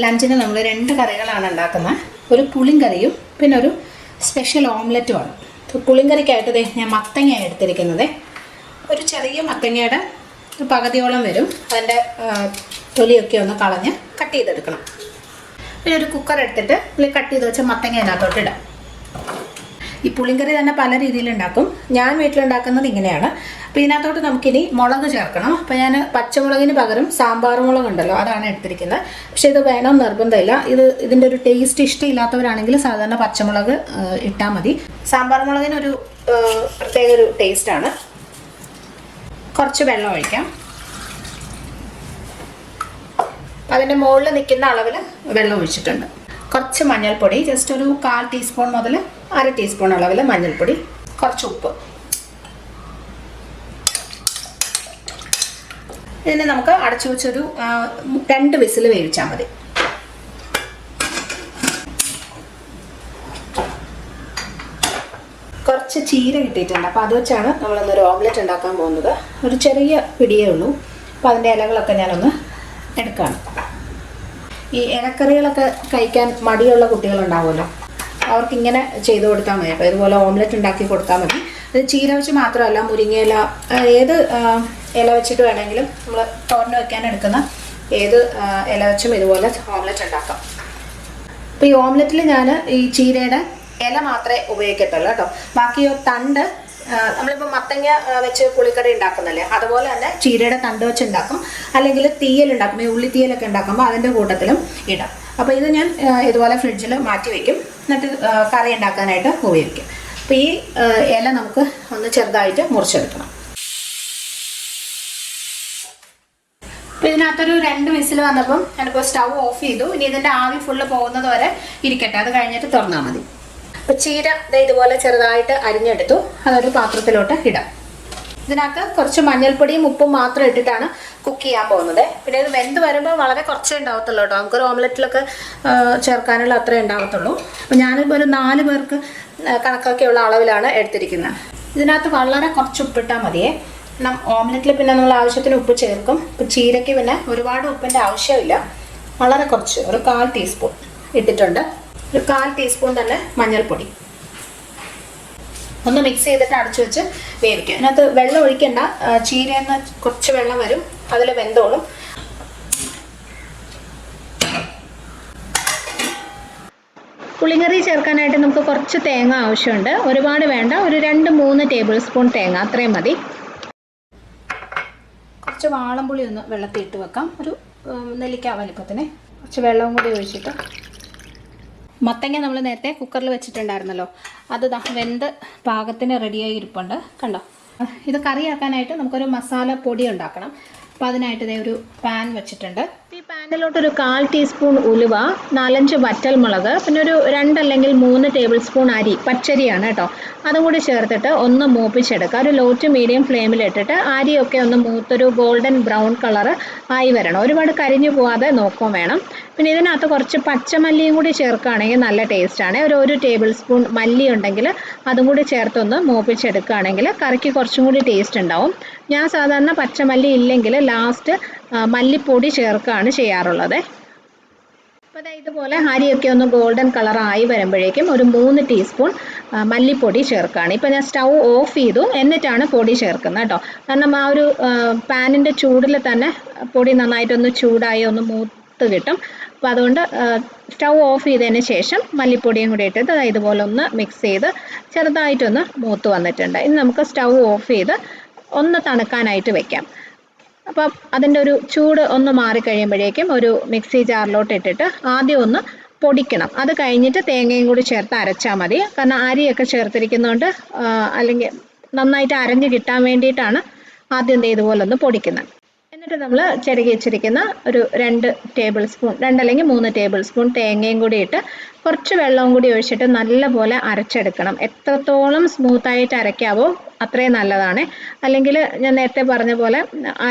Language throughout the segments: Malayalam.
ലഞ്ചിന് നമ്മൾ 2 കറികളാണ് ഉണ്ടാക്കുന്നത്. ഒരു പുളിങ്കറിയും പിന്നെ ഒരു സ്പെഷ്യൽ ഓംലെറ്റുമാണ്. പുളിങ്കറിക്കായിട്ട് ഞാൻ മത്തങ്ങയാണ് എടുത്തിരിക്കുന്നത്. ഒരു ചെറിയ മത്തങ്ങയുടെ പകുതിയോളം വരും. അതിൻ്റെ തൊലിയൊക്കെ ഒന്ന് കളഞ്ഞ് കട്ട് ചെയ്തെടുക്കണം. പിന്നെ ഒരു കുക്കർ എടുത്തിട്ട് കട്ട് ചെയ്ത് വെച്ച മത്തങ്ങ അതിനകത്തോട്ട് ഇടാം. ഈ പുളിങ്കറി തന്നെ പല രീതിയിലുണ്ടാക്കും. ഞാൻ വീട്ടിലുണ്ടാക്കുന്നത് ഇങ്ങനെയാണ്. അപ്പോൾ ഇതിനകത്തോട്ട് നമുക്കിനി മുളക് ചേർക്കണം. അപ്പോൾ ഞാൻ പച്ചമുളകിന് പകരം സാമ്പാർ മുളക് ഉണ്ടല്ലോ, അതാണ് എടുത്തിരിക്കുന്നത്. പക്ഷേ ഇത് വേണം നിർബന്ധമില്ല. ഇതിൻ്റെ ഒരു ടേസ്റ്റ് ഇഷ്ടമില്ലാത്തവരാണെങ്കിൽ സാധാരണ പച്ചമുളക് ഇട്ടാൽ മതി. സാമ്പാർ മുളകിനൊരു പ്രത്യേക ഒരു ടേസ്റ്റാണ്. കുറച്ച് വെള്ളം ഒഴിക്കാം. അതിൻ്റെ മുകളിൽ നിൽക്കുന്ന അളവിൽ വെള്ളം ഒഴിച്ചിട്ടുണ്ട്. കുറച്ച് മഞ്ഞൾപ്പൊടി, ജസ്റ്റ് ഒരു 1/4 ടീസ്പൂൺ മുതൽ 1/2 ടീസ്പൂൺ അളവിൽ മഞ്ഞൾപ്പൊടി, കുറച്ച് ഉപ്പ്. ഇതിനെ നമുക്ക് അടച്ചു വെച്ചൊരു 2 വിസിൽ വേവിച്ചാൽ മതി. കുറച്ച് ചീര കിട്ടിയിട്ടുണ്ട്. അപ്പോൾ അത് വെച്ചാണ് നമ്മളിന്നൊരു ഓംലെറ്റ് ഉണ്ടാക്കാൻ പോകുന്നത്. ഒരു ചെറിയ പിടിയേ ഉള്ളൂ. അപ്പോൾ അതിൻ്റെ ഇലകളൊക്കെ ഞാനൊന്ന് എടുക്കുകയാണ്. ഈ ഇലക്കറികളൊക്കെ കഴിക്കാൻ മടിയുള്ള കുട്ടികളുണ്ടാവുമല്ലോ, അവർക്കിങ്ങനെ ചെയ്ത് കൊടുത്താൽ മതി. അപ്പോൾ ഇതുപോലെ ഓംലെറ്റ് ഉണ്ടാക്കി കൊടുത്താൽ മതി. അത് ചീര വെച്ച് മാത്രമല്ല, മുരിങ്ങയില, ഏത് ഇല വെച്ചിട്ട് വേണമെങ്കിലും നമ്മൾ തോരന് വയ്ക്കാൻ എടുക്കുന്ന ഏത് ഇല വെച്ചും ഇതുപോലെ ഓംലെറ്റ് ഉണ്ടാക്കാം. അപ്പോൾ ഈ ഓംലെറ്റിൽ ഞാൻ ഈ ചീരയുടെ ഇല മാത്രമേ ഉപയോഗിക്കത്തുള്ളൂ കേട്ടോ. ബാക്കി തണ്ട് നമ്മളിപ്പോൾ മത്തങ്ങ വെച്ച് പുളിക്കറി ഉണ്ടാക്കുന്നല്ലേ, അതുപോലെ തന്നെ ചീരയുടെ തണ്ട് വെച്ച് ഉണ്ടാക്കും. അല്ലെങ്കിൽ തീയലുണ്ടാക്കും, ഈ ഉള്ളിത്തീയലൊക്കെ ഉണ്ടാക്കുമ്പോൾ അതിൻ്റെ കൂട്ടത്തിലും ഇടാം. അപ്പോൾ ഇത് ഞാൻ ഇതുപോലെ ഫ്രിഡ്ജിൽ മാറ്റി വയ്ക്കും. എന്നിട്ട് കറി ഉണ്ടാക്കാനായിട്ട് ഉപയോഗിക്കും. അപ്പോൾ ഈ ഇല നമുക്ക് ഒന്ന് ചെറുതായിട്ട് മുറിച്ചെടുക്കണം. അപ്പോൾ ഇതിനകത്തൊരു 2 വിസിൽ വന്നപ്പം ഞാനിപ്പോൾ സ്റ്റൗ ഓഫ് ചെയ്തു. ഇനി ഇതിൻ്റെ ആവി ഫുള്ള് പോകുന്നത് വരെ ഇരിക്കട്ടെ, അത് കഴിഞ്ഞിട്ട് തുറന്നാൽ മതി. അപ്പോൾ ചീര ഇതുപോലെ ചെറുതായിട്ട് അരിഞ്ഞെടുത്തു. അതൊരു പാത്രത്തിലോട്ട് ഇടാം. ഇതിനകത്ത് കുറച്ച് മഞ്ഞൾപ്പൊടിയും ഉപ്പും മാത്രം ഇട്ടിട്ടാണ് കുക്ക് ചെയ്യാൻ പോകുന്നത്. പിന്നെ ഇത് വെന്ത് വരുമ്പോൾ വളരെ കുറച്ചേ ഉണ്ടാവത്തുള്ളൂ കേട്ടോ. നമുക്കൊരു ഓംലെറ്റിലൊക്കെ ചേർക്കാനുള്ള അത്രേ ഉണ്ടാവത്തുള്ളൂ. അപ്പോൾ ഞാനിപ്പോൾ ഒരു 4 പേർക്ക് കണക്കൊക്കെയുള്ള അളവിലാണ് എടുത്തിരിക്കുന്നത്. ഇതിനകത്ത് വളരെ കുറച്ച് ഉപ്പിട്ടാൽ മതിയേ. കാരണം ഓംലെറ്റിൽ പിന്നെ നമ്മൾ ആവശ്യത്തിന് ഉപ്പ് ചേർക്കും. ഇപ്പോൾ ചീരയ്ക്ക് പിന്നെ ഒരുപാട് ഉപ്പിൻ്റെ ആവശ്യമില്ല. വളരെ കുറച്ച്, ഒരു 1/4 ടീസ്പൂൺ ഇട്ടിട്ടുണ്ട്. ഒരു 1/4 ടീസ്പൂൺ തന്നെ മഞ്ഞൾപ്പൊടി. ഒന്ന് മിക്സ് ചെയ്തിട്ട് അടച്ചു വെച്ച് വേവിക്കുക. അതിനകത്ത് വെള്ളം ഒഴിക്കേണ്ട. ചീരയിൽ നിന്ന് കുറച്ച് വെള്ളം വരും, അതിൽ വെന്തോളും. പുളിങ്കറി ചേർക്കാനായിട്ട് നമുക്ക് കുറച്ച് തേങ്ങ ആവശ്യമുണ്ട്. ഒരുപാട് വേണ്ട, ഒരു 2-3 ടേബിൾ സ്പൂൺ തേങ്ങ, അത്രയും മതി. കുറച്ച് വാളംപുളി ഒന്ന് വെള്ളത്തിൽ ഇട്ട് വെക്കാം, ഒരു നെല്ലിക്ക വലിപ്പത്തിന്. കുറച്ച് വെള്ളവും കൂടി ഒഴിച്ചിട്ട് മത്തങ്ങ നമ്മൾ നേരത്തെ കുക്കറിൽ വെച്ചിട്ടുണ്ടായിരുന്നല്ലോ, അത് വെന്ത് പാകത്തിന് റെഡിയായി ഇരിപ്പുണ്ട്. കണ്ടോ? ഇത് കറിയാക്കാനായിട്ട് നമുക്കൊരു മസാല പൊടി ഉണ്ടാക്കണം. അപ്പോൾ അതിനായിട്ട് ഇതേ ഒരു പാൻ വെച്ചിട്ടുണ്ട്. ഈ പാനിലോട്ടൊരു 1/4 ടീസ്പൂൺ ഉലുവ, 4-5 വറ്റൽമുളക്, പിന്നെ ഒരു 2 അല്ലെങ്കിൽ 3 ടേബിൾ സ്പൂൺ അരി, പച്ചരിയാണ് കേട്ടോ, അതും കൂടി ചേർത്തിട്ട് ഒന്ന് മൂപ്പിച്ചെടുക്കുക. ഒരു ലോ ടു മീഡിയം ഫ്ലെയിമിലിട്ടിട്ട് അരിയൊക്കെ ഒന്ന് മൂത്തൊരു ഗോൾഡൻ ബ്രൗൺ കളർ ആയി വരണം. ഒരുപാട് കരിഞ്ഞു പോകാതെ നോക്കുകയും വേണം. പിന്നെ ഇതിനകത്ത് കുറച്ച് പച്ചമല്ലിയും കൂടി ചേർക്കുകയാണെങ്കിൽ നല്ല ടേസ്റ്റാണ്. ഒരു ടേബിൾ സ്പൂൺ മല്ലി ഉണ്ടെങ്കിൽ അതും കൂടി ചേർത്തൊന്ന് മൂപ്പിച്ചെടുക്കുകയാണെങ്കിൽ കറിക്ക് കുറച്ചും കൂടി ടേസ്റ്റ് ഉണ്ടാവും. ഞാൻ സാധാരണ പച്ചമല്ലി ഇല്ലെങ്കിൽ ലാസ്റ്റ് മല്ലിപ്പൊടി ചേർക്കുകയാണ് ചെയ്യാറുള്ളത്. അപ്പോൾ ഇതുപോലെ അരിയൊക്കെ ഒന്ന് ഗോൾഡൻ കളറായി വരുമ്പോഴേക്കും ഒരു 3 ടീസ്പൂൺ മല്ലിപ്പൊടി ചേർക്കുകയാണ്. ഇപ്പോൾ ഞാൻ സ്റ്റൗ ഓഫ് ചെയ്തു, എന്നിട്ടാണ് പൊടി ചേർക്കുന്നത് കേട്ടോ. കാരണം ആ ഒരു പാനിൻ്റെ ചൂടിൽ തന്നെ പൊടി നന്നായിട്ടൊന്ന് ചൂടായി ഒന്ന് മൂത്ത് കിട്ടും. അപ്പോൾ അതുകൊണ്ട് സ്റ്റൗ ഓഫ് ചെയ്തതിന് ശേഷം മല്ലിപ്പൊടിയും കൂടി ഇട്ടിട്ട് ഇതുപോലെ ഒന്ന് മിക്സ് ചെയ്ത് ചെറുതായിട്ടൊന്ന് മൂത്ത് വന്നിട്ടുണ്ട്. ഇനി നമുക്ക് സ്റ്റൗ ഓഫ് ചെയ്ത് ഒന്ന് തണുക്കാനായിട്ട് വെക്കാം. അപ്പം അതിൻ്റെ ഒരു ചൂട് ഒന്ന് മാറിക്കഴിയുമ്പോഴേക്കും ഒരു മിക്സി ജാറിലോട്ട് ഇട്ടിട്ട് ആദ്യം ഒന്ന് പൊടിക്കണം. അത് കഴിഞ്ഞിട്ട് തേങ്ങയും കൂടി ചേർത്ത് അരച്ചാൽ മതി. കാരണം അരിയൊക്കെ ചേർത്തിരിക്കുന്നതുകൊണ്ട് അല്ലെങ്കിൽ നന്നായിട്ട് അരഞ്ഞ് കിട്ടാൻ വേണ്ടിയിട്ടാണ് ആദ്യം ഇതുപോലെ ഒന്ന് പൊടിക്കുന്നത്. എന്നിട്ട് നമ്മൾ ചിരകി വെച്ചിരിക്കുന്ന ഒരു 2 ടേബിൾ സ്പൂൺ, 2 അല്ലെങ്കിൽ 3 ടേബിൾ സ്പൂൺ തേങ്ങയും കൂടി ഇട്ട് കുറച്ച് വെള്ളവും കൂടി ഒഴിച്ചിട്ട് നല്ലപോലെ അരച്ചെടുക്കണം. എത്രത്തോളം സ്മൂത്തായിട്ട് അരയ്ക്കാവോ അത്രയും നല്ലതാണ്. അല്ലെങ്കിൽ ഞാൻ നേരത്തെ പറഞ്ഞ പോലെ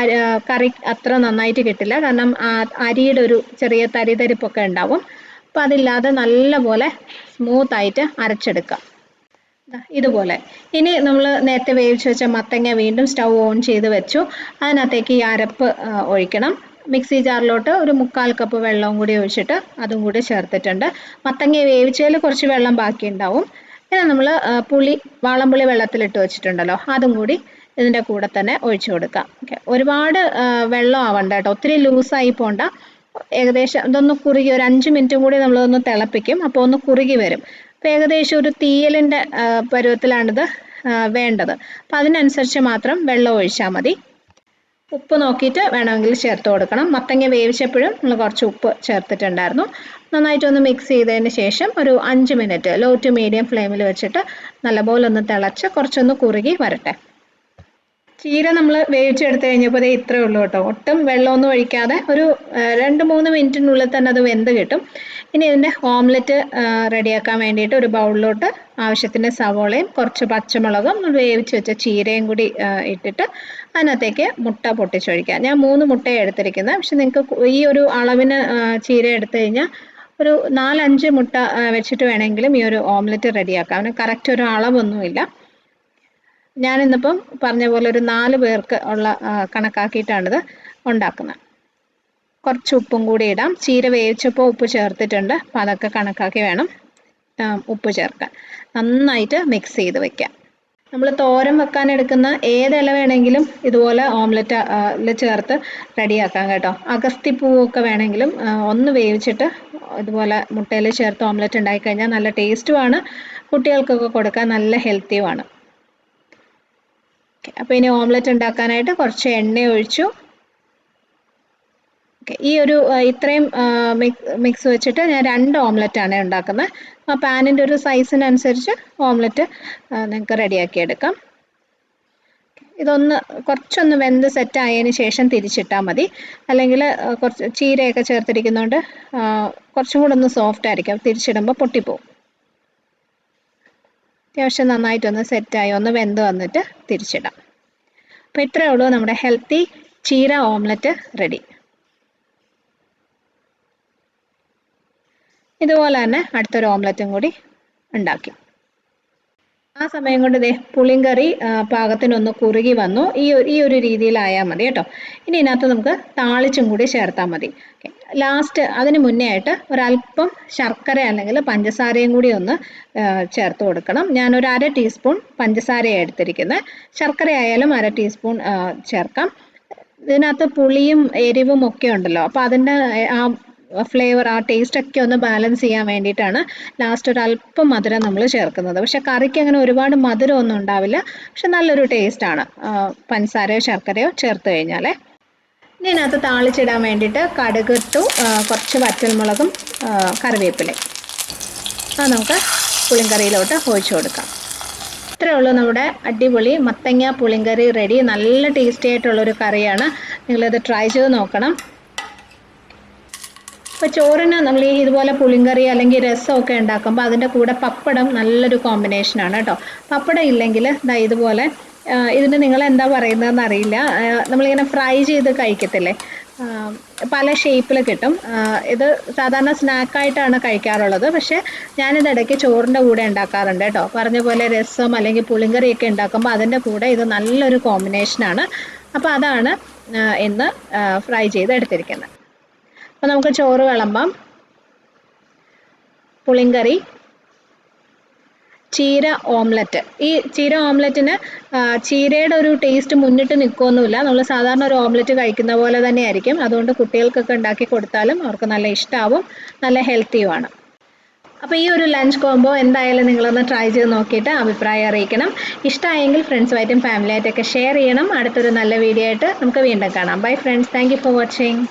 കറി അത്ര നന്നായിട്ട് കിട്ടില്ല. കാരണം അരിയുടെ ഒരു ചെറിയ തരിതരിപ്പൊക്കെ ഉണ്ടാവും. അപ്പോൾ അതില്ലാതെ നല്ലപോലെ സ്മൂത്തായിട്ട് അരച്ചെടുക്കാം. ഇതുപോലെ. ഇനി നമ്മൾ നേരത്തെ വേവിച്ച് വെച്ച മത്തങ്ങ വീണ്ടും സ്റ്റൗ ഓൺ ചെയ്ത് വെച്ചു. അതിനകത്തേക്ക് ഈ അരപ്പ് ഒഴിക്കണം. മിക്സി ജാറിലോട്ട് ഒരു 1/4 കപ്പ് വെള്ളവും കൂടി ഒഴിച്ചിട്ട് അതും കൂടി ചേർത്തിട്ടുണ്ട്. മത്തങ്ങ വേവിച്ചതിൽ കുറച്ച് വെള്ളം ബാക്കിയുണ്ടാവും. പിന്നെ നമ്മൾ പുളി വാളംപുളി വെള്ളത്തിലിട്ട് വെച്ചിട്ടുണ്ടല്ലോ, അതും കൂടി ഇതിൻ്റെ കൂടെ തന്നെ ഒഴിച്ചു കൊടുക്കാം. ഓക്കെ, ഒരുപാട് വെള്ളം ആവണ്ട കേട്ടോ, ഒത്തിരി ലൂസായി പോണ്ട. ഏകദേശം ഇതൊന്ന് കുറുകി ഒരു 5 മിനിറ്റും കൂടി നമ്മളതൊന്ന് തിളപ്പിക്കും, അപ്പോൾ ഒന്ന് കുറുകി വരും. അപ്പോൾ ഏകദേശം ഒരു തീയലിൻ്റെ പരുവത്തിലാണിത് വേണ്ടത്. അപ്പം അതിനനുസരിച്ച് മാത്രം വെള്ളം ഒഴിച്ചാൽ മതി. ഉപ്പ് നോക്കിയിട്ട് വേണമെങ്കിൽ ചേർത്ത് കൊടുക്കണം. മത്തങ്ങ വേവിച്ചപ്പോഴും നമ്മൾ കുറച്ച് ഉപ്പ് ചേർത്തിട്ടുണ്ടായിരുന്നു. നന്നായിട്ടൊന്ന് മിക്സ് ചെയ്തതിന് ശേഷം ഒരു 5 മിനിറ്റ് ലോ ടു മീഡിയം ഫ്ലെയിമിൽ വെച്ചിട്ട് നല്ലപോലെ ഒന്ന് തിളച്ച് കുറച്ചൊന്ന് കുറുകി വരട്ടെ. ചീര നമ്മൾ വേവിച്ചെടുത്ത് കഴിഞ്ഞപ്പോൾ ഇത്രയേ ഉള്ളൂ കേട്ടോ, ഒട്ടും വെള്ളമൊന്നും ഒഴിക്കാതെ ഒരു 2-3 മിനിറ്റിനുള്ളിൽ തന്നെ അത് വെന്ത് കിട്ടും. ഇനി ഇതിൻ്റെ ഓംലെറ്റ് റെഡിയാക്കാൻ വേണ്ടിയിട്ട് ഒരു ബൗളിലോട്ട് ആവശ്യത്തിന് സവോളയും കുറച്ച് പച്ചമുളകും വേവിച്ച് വെച്ച ചീരയും കൂടി ഇട്ടിട്ട് അതിനകത്തേക്ക് മുട്ട പൊട്ടിച്ചൊഴിക്കുക. ഞാൻ 3 മുട്ടയാണ് എടുത്തിരിക്കുന്നത്, പക്ഷെ നിങ്ങൾക്ക് ഈ ഒരു അളവിന് ചീര എടുത്തു കഴിഞ്ഞാൽ ഒരു 4-5 മുട്ട വെച്ചിട്ട് വേണമെങ്കിലും ഈ ഒരു ഓംലെറ്റ് റെഡിയാക്കാം. അതിന് കറക്റ്റ് ഒരു അളവൊന്നുമില്ല. ഞാനിന്നിപ്പം പറഞ്ഞ പോലെ ഒരു 4 പേർക്ക് ഉള്ള കണക്കാക്കിയിട്ടാണിത് ഉണ്ടാക്കുന്നത്. കുറച്ച് ഉപ്പും കൂടി ഇടാം. ചീര വേവിച്ചപ്പോൾ ഉപ്പ് ചേർത്തിട്ടുണ്ട്, അപ്പം അതൊക്കെ കണക്കാക്കി വേണം ഉപ്പ് ചേർക്കാൻ. നന്നായിട്ട് മിക്സ് ചെയ്ത് വെക്കാം. നമ്മൾ തോരൻ വെക്കാൻ എടുക്കുന്ന ഏത് ഇല വേണമെങ്കിലും ഇതുപോലെ ഓംലെറ്റ് ചേർത്ത് റെഡിയാക്കാം കേട്ടോ. അഗസ്തിപ്പൂവൊക്കെ വേണമെങ്കിലും ഒന്ന് വേവിച്ചിട്ട് ഇതുപോലെ മുട്ടയിൽ ചേർത്ത് ഓംലെറ്റ് ഉണ്ടാക്കി കഴിഞ്ഞാൽ നല്ല ടേസ്റ്റുമാണ്, കുട്ടികൾക്കൊക്കെ കൊടുക്കാൻ നല്ല ഹെൽത്തിയുമാണ്. അപ്പോൾ ഇനി ഓംലെറ്റ് ഉണ്ടാക്കാനായിട്ട് കുറച്ച് എണ്ണ ഒഴിച്ചു. ഈ ഒരു ഇത്രയും മിക്സ് വെച്ചിട്ട് ഞാൻ 2 ഓംലെറ്റാണ് ഉണ്ടാക്കുന്നത്. ആ പാനിൻ്റെ ഒരു സൈസിനനുസരിച്ച് ഓംലെറ്റ് നിങ്ങൾക്ക് റെഡിയാക്കി എടുക്കാം. ഇതൊന്ന് കുറച്ചൊന്ന് വെന്ത് സെറ്റായതിന് ശേഷം തിരിച്ചിട്ടാൽ മതി, അല്ലെങ്കിൽ കുറച്ച് ചീരയൊക്കെ ചേർത്തിരിക്കുന്നതുകൊണ്ട് കുറച്ചും കൂടെ ഒന്ന് സോഫ്റ്റ് ആയിരിക്കും, തിരിച്ചിടുമ്പോൾ പൊട്ടിപ്പോവും. അത്യാവശ്യം നന്നായിട്ടൊന്ന് സെറ്റായി ഒന്ന് വെന്ത് വന്നിട്ട് തിരിച്ചിടാം. അപ്പോൾ ഇത്രയേ ഉള്ളൂ, നമ്മുടെ ഹെൽത്തി ചീര ഓംലെറ്റ് റെഡി. ഇതുപോലെ തന്നെ അടുത്തൊരു ഓംലെറ്റും കൂടി ഉണ്ടാക്കി. ആ സമയം കൊണ്ട് പുളിങ്കറി പാകത്തിനൊന്ന് കുറുകി വന്നു. ഈ ഒരു രീതിയിലായാൽ മതി കേട്ടോ. ഇനി ഇതിനകത്ത് നമുക്ക് താളിച്ചും കൂടി ചേർത്താൽ മതി. ലാസ്റ്റ് അതിന് മുന്നേ ആയിട്ട് ഒരല്പം ശർക്കര അല്ലെങ്കിൽ പഞ്ചസാരയും കൂടി ഒന്ന് ചേർത്ത് കൊടുക്കണം. ഞാനൊരു 1/2 ടീസ്പൂൺ പഞ്ചസാരയാണ് എടുത്തിരിക്കുന്നത്. ശർക്കര ആയാലും 1/2 ടീസ്പൂൺ ചേർക്കാം. ഇതിനകത്ത് പുളിയും എരിവും ഒക്കെ ഉണ്ടല്ലോ, അപ്പോൾ അതിൻ്റെ ആ ഫ്ലേവർ ആ ടേസ്റ്റ് ഒക്കെ ഒന്ന് ബാലൻസ് ചെയ്യാൻ വേണ്ടിയിട്ടാണ് ലാസ്റ്റ് ഒരു അല്പം മധുരം നമ്മൾ ചേർക്കുന്നത്. പക്ഷെ കറിക്ക് അങ്ങനെ ഒരുപാട് മധുരം ഒന്നും ഉണ്ടാവില്ല, പക്ഷെ നല്ലൊരു ടേസ്റ്റാണ് പഞ്ചസാരയോ ശർക്കരയോ ചേർത്ത് കഴിഞ്ഞാൽ. ഇനി ഇതിനകത്ത് താളിച്ചിടാൻ വേണ്ടിയിട്ട് കടുക് ഇട്ടു, കുറച്ച് വറ്റൽമുളകും കറിവേപ്പിലയും അത് നമുക്ക് പുളിങ്കറിയിലോട്ട് ഒഴിച്ചു കൊടുക്കാം. ഇത്രയേ ഉള്ളൂ, നമ്മുടെ അടിപൊളി മത്തങ്ങ പുളിങ്കറി റെഡി. നല്ല ടേസ്റ്റി ആയിട്ടുള്ളൊരു കറിയാണ്, നിങ്ങളിത് ട്രൈ ചെയ്ത് നോക്കണം. ഇപ്പോൾ ചോറിന് നമ്മൾ ഇതുപോലെ പുളിങ്കറി അല്ലെങ്കിൽ രസമൊക്കെ ഉണ്ടാക്കുമ്പോൾ അതിൻ്റെ കൂടെ പപ്പടം നല്ലൊരു കോമ്പിനേഷനാണ് കേട്ടോ. പപ്പടം ഇല്ലെങ്കിൽ ഇതുപോലെ ഇതിന് നിങ്ങൾ എന്താ പറയുന്നതെന്ന് അറിയില്ല, നമ്മളിങ്ങനെ ഫ്രൈ ചെയ്ത് കഴിക്കത്തില്ലേ, പല ഷേപ്പിൽ കിട്ടും. ഇത് സാധാരണ സ്നാക്കായിട്ടാണ് കഴിക്കാറുള്ളത്, പക്ഷേ ഞാനിതിടയ്ക്ക് ചോറിൻ്റെ കൂടെ ഉണ്ടാക്കാറുണ്ട് കേട്ടോ. പറഞ്ഞ പോലെ രസം അല്ലെങ്കിൽ പുളിങ്കറിയൊക്കെ ഉണ്ടാക്കുമ്പോൾ അതിൻ്റെ കൂടെ ഇത് നല്ലൊരു കോമ്പിനേഷനാണ്. അപ്പോൾ അതാണ് ഇന്ന് ഫ്രൈ ചെയ്ത് എടുത്തിരിക്കുന്നത്. അപ്പോൾ നമുക്ക് ചോറ് വിളമ്പാം. പുളിങ്കറി, ചീര ഓംലെറ്റ്. ഈ ചീര ഓംലെറ്റിന് ചീരയുടെ ഒരു ടേസ്റ്റ് മുന്നിട്ട് നിൽക്കുകയൊന്നുമില്ല, നമ്മൾ സാധാരണ ഒരു ഓംലെറ്റ് കഴിക്കുന്ന പോലെ തന്നെയായിരിക്കും. അതുകൊണ്ട് കുട്ടികൾക്കൊക്കെ ഉണ്ടാക്കി കൊടുത്താലും അവർക്ക് നല്ല ഇഷ്ടമാവും, നല്ല ഹെൽത്തിയുമാണ്. അപ്പോൾ ഈ ഒരു ലഞ്ച് കോംബോ എന്തായാലും നിങ്ങളൊന്ന് ട്രൈ ചെയ്ത് നോക്കിയിട്ട് അഭിപ്രായം അറിയിക്കണം. ഇഷ്ടമായെങ്കിൽ ഫ്രണ്ട്സുമായിട്ടും ഫാമിലിയായിട്ടൊക്കെ ഷെയർ ചെയ്യണം. അടുത്തൊരു നല്ല വീഡിയോ ആയിട്ട് നമുക്ക് വീണ്ടും കാണാം. Bye friends, thank you for watching.